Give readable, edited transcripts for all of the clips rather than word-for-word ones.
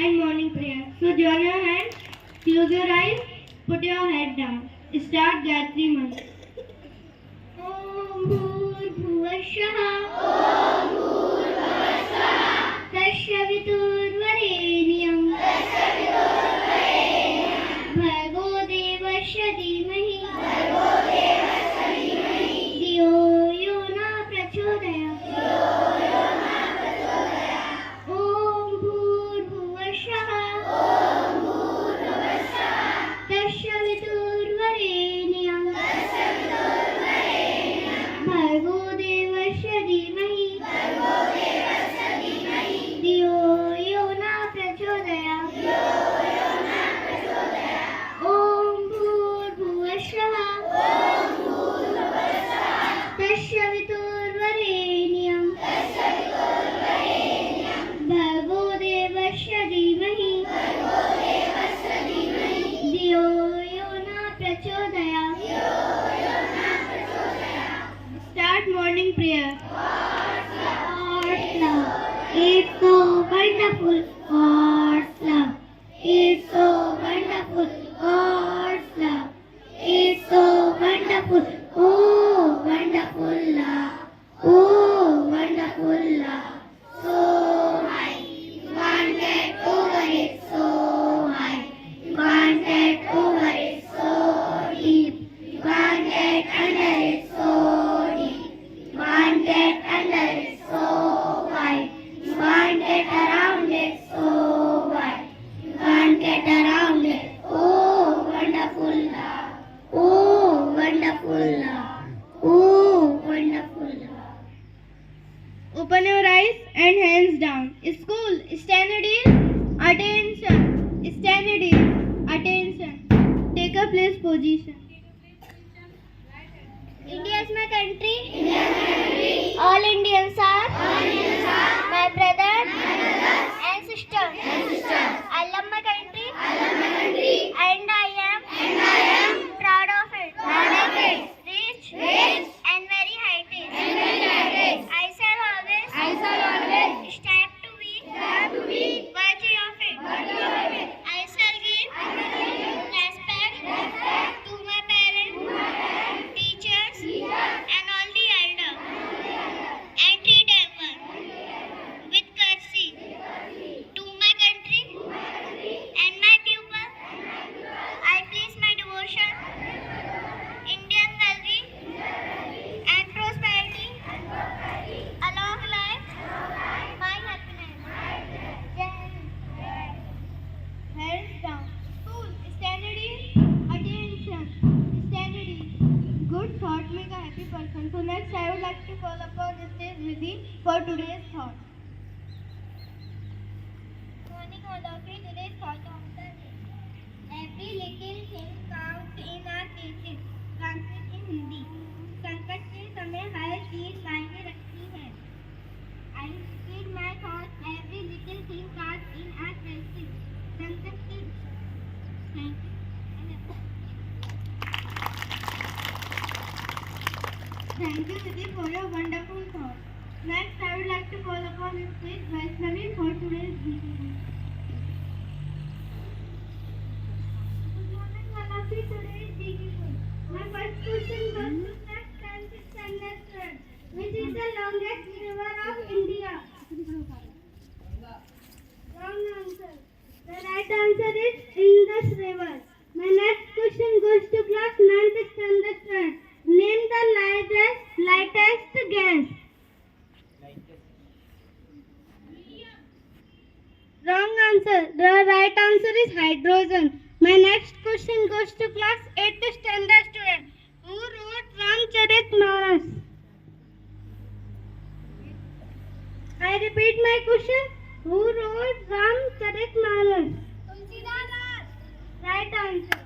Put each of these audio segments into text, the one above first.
and morning prayer. So join your hands, close your eyes, put your head down. Start Gayatri Mantra. Om Bhurbhuvashaha Tasya Viturvarenyam Bhargo Devasya Dhimahi Dhiyo Yo Na Prachodayat Om Bhurbhuvashaha Tasya Viturvarenyam Bhargo Devasya Dhimahi Dhiyo Yo Na Prachodayat Om Bhurbhuvashaha Tasya Viturvarenyam Bhargo Devasya Dhimahi Dhiyo Yo Na Prachodayat. Start morning prayer. God's love, it's so wonderful. God's love, it's so wonderful. God's love, it's so wonderful. Oh, wonderful love. Oh, wonderful love. So high, you can't get over it. So high, you can't get over it. So deep, you can't get under it. So deep, you can't get under it. So wide, you can't get around it. So wide, you can't get around it. Oh, wonderful love. Oh, wonderful love. Oh, wonderful love. Open your eyes and hands down. School, stand at ease. Attention. Stand at ease. Attention. Take a place position. India is my country. All Indians are my brothers and sisters. I love my country and I am proud of it. Rich and very high taste. I shall always strive to be worthy of it. I shall give respect to my parents, teachers and all the elders, and treat everyone with courtesy. To my country and my people, I place my devotion. Indian well-being and prosperity, along life, my happiness. Hands down. School, stand at ease. Attention. Stand at ease. Good thought make a happy person. So next, I would like to call upon Mr. Vidhi for today's thought. Morning, all of you. Today's thought of the day. Every little thing counts in our cases. Translate in Hindi. संकट के समय हर चीज मायने रखती है. I repeat my thoughts. Every little thing counts in our cases. संकट के Thank you. Thank you, Vidhi, for your wonderful thought. Next, I would like to call upon Ms. Vaishnavi for today's meeting. Good morning, all of you. Today is beautiful. My first question goes to class 10th standard student. Which is the longest river of India? Wrong answer. The right answer is Indus River. My next question goes to class 9th standard student. Name the lightest gas. Wrong answer. The right answer is hydrogen. My next question goes to class 8th standard student. Who wrote Ramcharitmanas? I repeat my question. Who wrote Ramcharitmanas? Tulsidas. Right answer.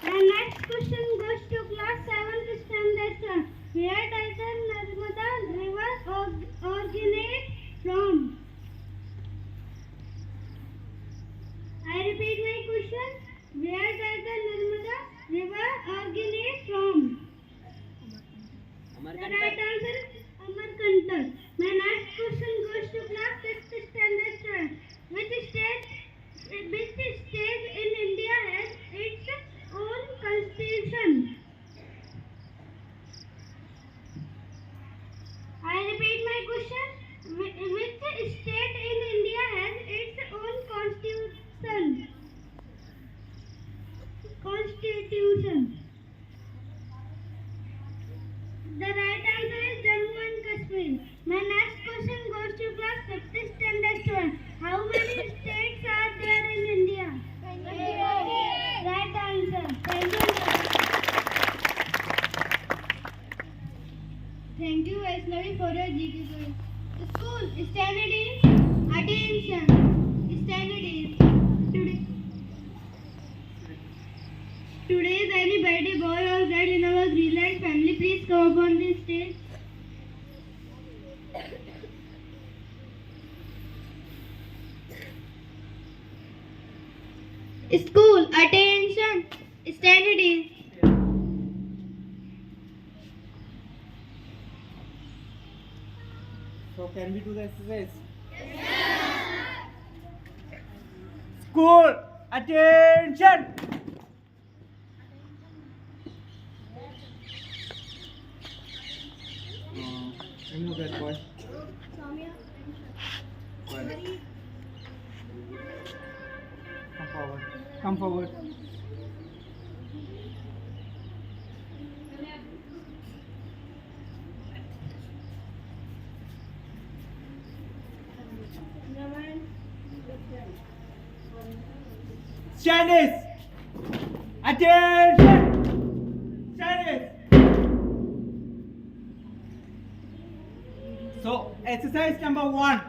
My next question goes to class 7th standard student. Where does the Narmada river originate from? I repeat my question. Where does the Narmada river originate from? The right answer is Amarkantak. My next question goes to class 6th question. Which state in India has its own constitution? Constitution. The right answer is Jammu and Kashmir. My next question goes to class 5th standard student. How many states are there in India? 28. Right answer. Thank you. Thank you, Vaishnavi, for your GK quiz. School, stand at ease. Attention. Stand at ease. Today is any birthday boy or girl in our Greenland family. Please come up on this stage. School, attention. Stand at ease. So can we do the exercise? Yes. School, attention. Remove that boy. Come forward. Come forward. Chinese! Attention! Chinese! So, exercise number 1.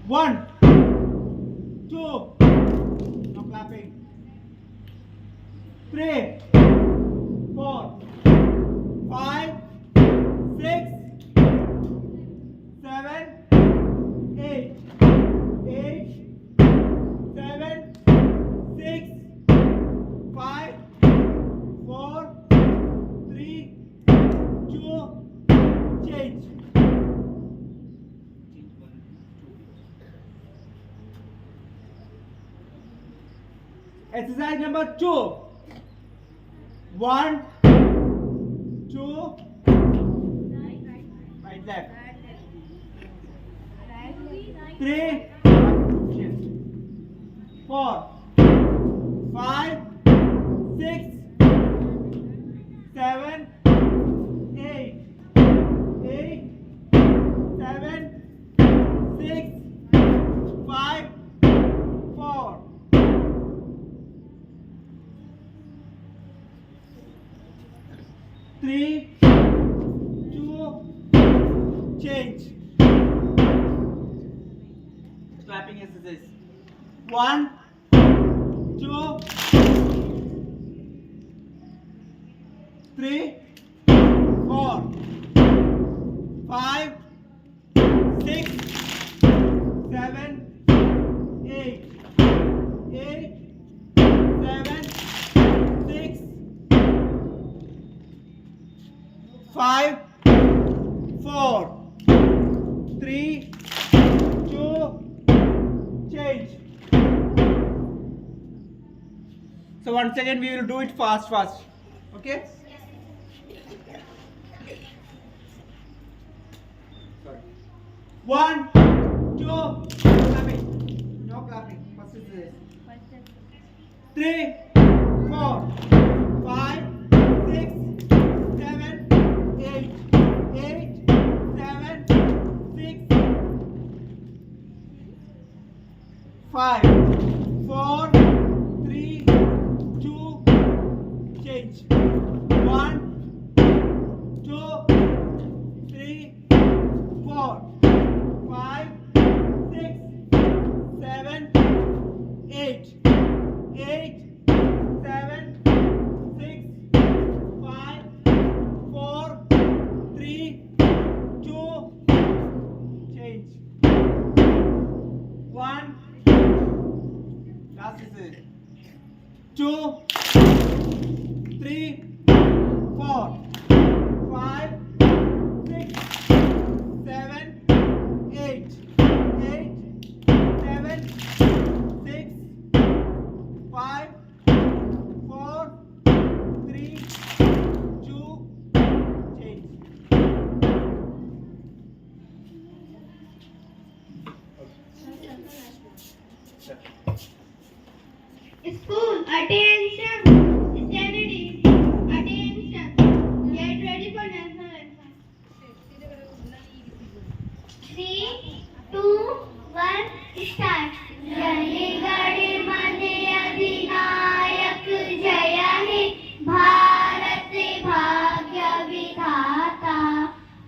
One, two, no clapping. 3, 4, 5, 6, 7, 8, 8, 7, 6, 5, 4, 3, 2, change. Exercise number 2. 1, 2, right left. 3, 4, 5, 6, 7, 8, 8, 7, 6, 5, 4. 3, 2, change. Clapping exercise. 1, 2, 3, 4, 5, 6, 7, 8, 8, 7, 6, 5, 4, 3, 2, change. So once again we will do it fast. Okay? Sorry. 1, 2, clapping. No clapping. First is this. 3, 4, 5, 6, 7, 8, 8, 7, 6, 5, 4, 3, 2, change. 1, 2, 3, 4, 5, 6, 7, 8, 8, 7, 6, 5, 4, 3, 2, change. 1, last is it. 2, 3, 4, 5, 6, 7, 8, 8, 7, 6, 5, 4, 3, Attention. Steady. Attention. Get ready for national anthem. 3, 2, 1, start. जनगण मन अधिनायक जय हे भारत भाग्य विधाता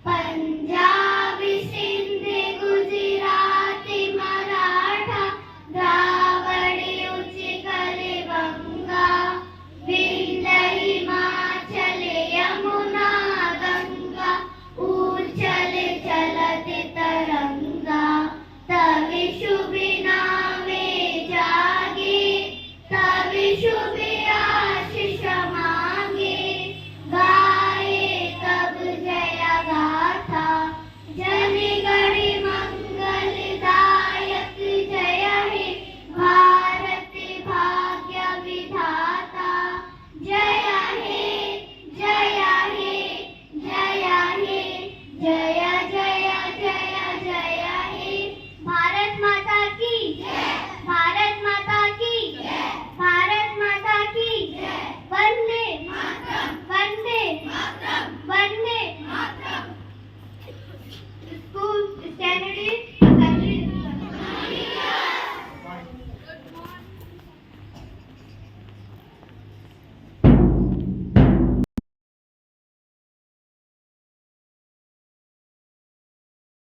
पंजाब सिंध गुजरात मराठा द्रावण उत्कल गंगा विंध्य हिमाचल यमुना गंगा उच्चल चलत तरंगा तब शुभ नामे जागे तब शुभ